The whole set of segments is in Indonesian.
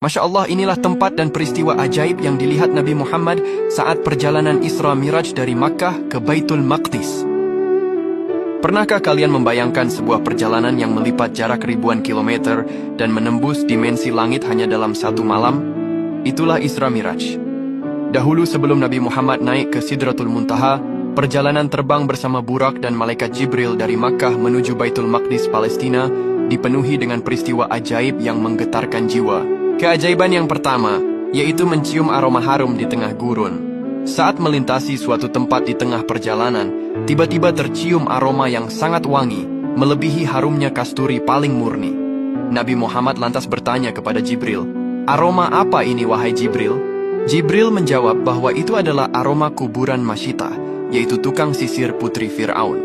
Masya Allah, inilah tempat dan peristiwa ajaib yang dilihat Nabi Muhammad saat perjalanan Isra Miraj dari Makkah ke Baitul Maqdis. Pernahkah kalian membayangkan sebuah perjalanan yang melipat jarak ribuan kilometer dan menembus dimensi langit hanya dalam satu malam? Itulah Isra Miraj. Dahulu sebelum Nabi Muhammad naik ke Sidratul Muntaha, perjalanan terbang bersama Burak dan Malaikat Jibril dari Makkah menuju Baitul Maqdis, Palestina, dipenuhi dengan peristiwa ajaib yang menggetarkan jiwa. Keajaiban yang pertama, yaitu mencium aroma harum di tengah gurun. Saat melintasi suatu tempat di tengah perjalanan, tiba-tiba tercium aroma yang sangat wangi, melebihi harumnya kasturi paling murni. Nabi Muhammad lantas bertanya kepada Jibril, "Aroma apa ini, wahai Jibril?" Jibril menjawab bahwa itu adalah aroma kuburan Masyitah, yaitu tukang sisir putri Fir'aun.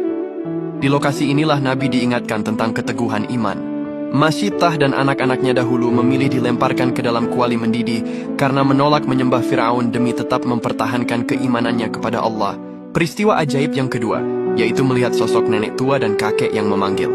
Di lokasi inilah Nabi diingatkan tentang keteguhan iman. Masyitah dan anak-anaknya dahulu memilih dilemparkan ke dalam kuali mendidih karena menolak menyembah Fir'aun demi tetap mempertahankan keimanannya kepada Allah. Peristiwa ajaib yang kedua, yaitu melihat sosok nenek tua dan kakek yang memanggil.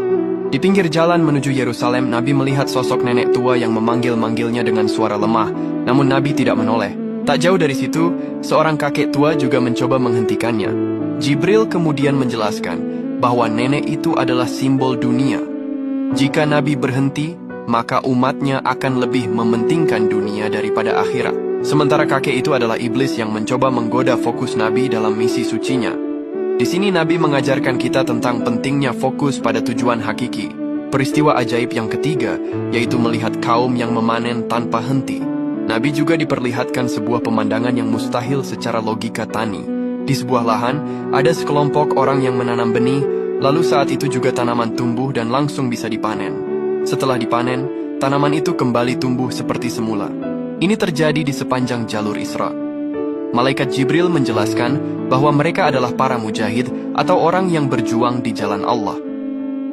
Di pinggir jalan menuju Yerusalem, Nabi melihat sosok nenek tua yang memanggil-manggilnya dengan suara lemah, namun Nabi tidak menoleh. Tak jauh dari situ, seorang kakek tua juga mencoba menghentikannya. Jibril kemudian menjelaskan bahwa nenek itu adalah simbol dunia. Jika Nabi berhenti, maka umatnya akan lebih mementingkan dunia daripada akhirat. Sementara kakek itu adalah iblis yang mencoba menggoda fokus Nabi dalam misi sucinya. Di sini Nabi mengajarkan kita tentang pentingnya fokus pada tujuan hakiki. Peristiwa ajaib yang ketiga, yaitu melihat kaum yang memanen tanpa henti. Nabi juga diperlihatkan sebuah pemandangan yang mustahil secara logika tani. Di sebuah lahan, ada sekelompok orang yang menanam benih, lalu saat itu juga tanaman tumbuh dan langsung bisa dipanen. Setelah dipanen, tanaman itu kembali tumbuh seperti semula. Ini terjadi di sepanjang jalur Isra. Malaikat Jibril menjelaskan bahwa mereka adalah para mujahid atau orang yang berjuang di jalan Allah.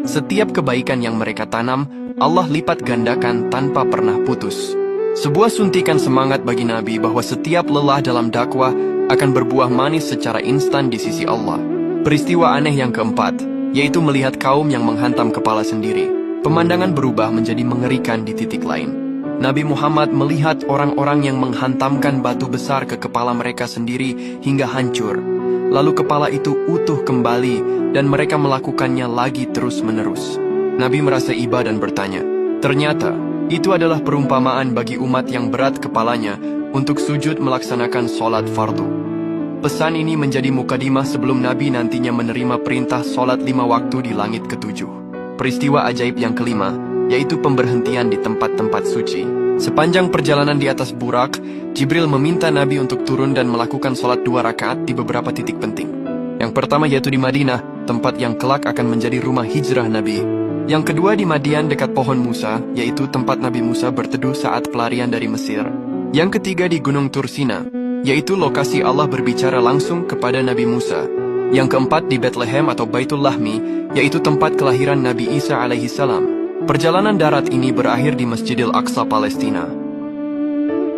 Setiap kebaikan yang mereka tanam, Allah lipat gandakan tanpa pernah putus. Sebuah suntikan semangat bagi Nabi bahwa setiap lelah dalam dakwah akan berbuah manis secara instan di sisi Allah. Peristiwa aneh yang keempat, yaitu melihat kaum yang menghantam kepala sendiri. Pemandangan berubah menjadi mengerikan di titik lain. Nabi Muhammad melihat orang-orang yang menghantamkan batu besar ke kepala mereka sendiri hingga hancur. Lalu kepala itu utuh kembali dan mereka melakukannya lagi terus-menerus. Nabi merasa iba dan bertanya, ternyata itu adalah perumpamaan bagi umat yang berat kepalanya untuk sujud melaksanakan sholat fardu. Pesan ini menjadi mukadimah sebelum Nabi nantinya menerima perintah sholat 5 waktu di langit ketujuh. Peristiwa ajaib yang kelima, yaitu pemberhentian di tempat-tempat suci. Sepanjang perjalanan di atas Burak, Jibril meminta Nabi untuk turun dan melakukan sholat 2 rakaat di beberapa titik penting. Yang pertama yaitu di Madinah, tempat yang kelak akan menjadi rumah hijrah Nabi. Yang kedua di Madian dekat pohon Musa, yaitu tempat Nabi Musa berteduh saat pelarian dari Mesir. Yang ketiga di Gunung Tursina, yaitu lokasi Allah berbicara langsung kepada Nabi Musa. Yang keempat di Bethlehem atau Baitul Lahmi, yaitu tempat kelahiran Nabi Isa alaihissalam. Perjalanan darat ini berakhir di Masjidil Aqsa, Palestina.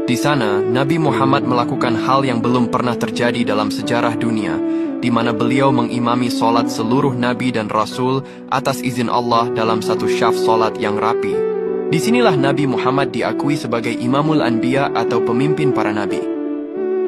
Di sana, Nabi Muhammad melakukan hal yang belum pernah terjadi dalam sejarah dunia, di mana beliau mengimami sholat seluruh Nabi dan Rasul atas izin Allah dalam satu syaf sholat yang rapi. Disinilah Nabi Muhammad diakui sebagai Imamul Anbiya atau pemimpin para Nabi.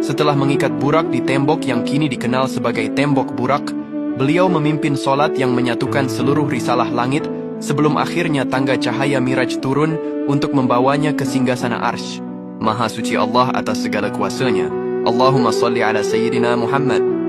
Setelah mengikat Burak di tembok yang kini dikenal sebagai Tembok Burak, beliau memimpin sholat yang menyatukan seluruh risalah langit sebelum akhirnya tangga cahaya Miraj turun untuk membawanya ke singgasana Arsy. Maha suci Allah atas segala kuasanya. Allahumma salli ala Sayyidina Muhammad.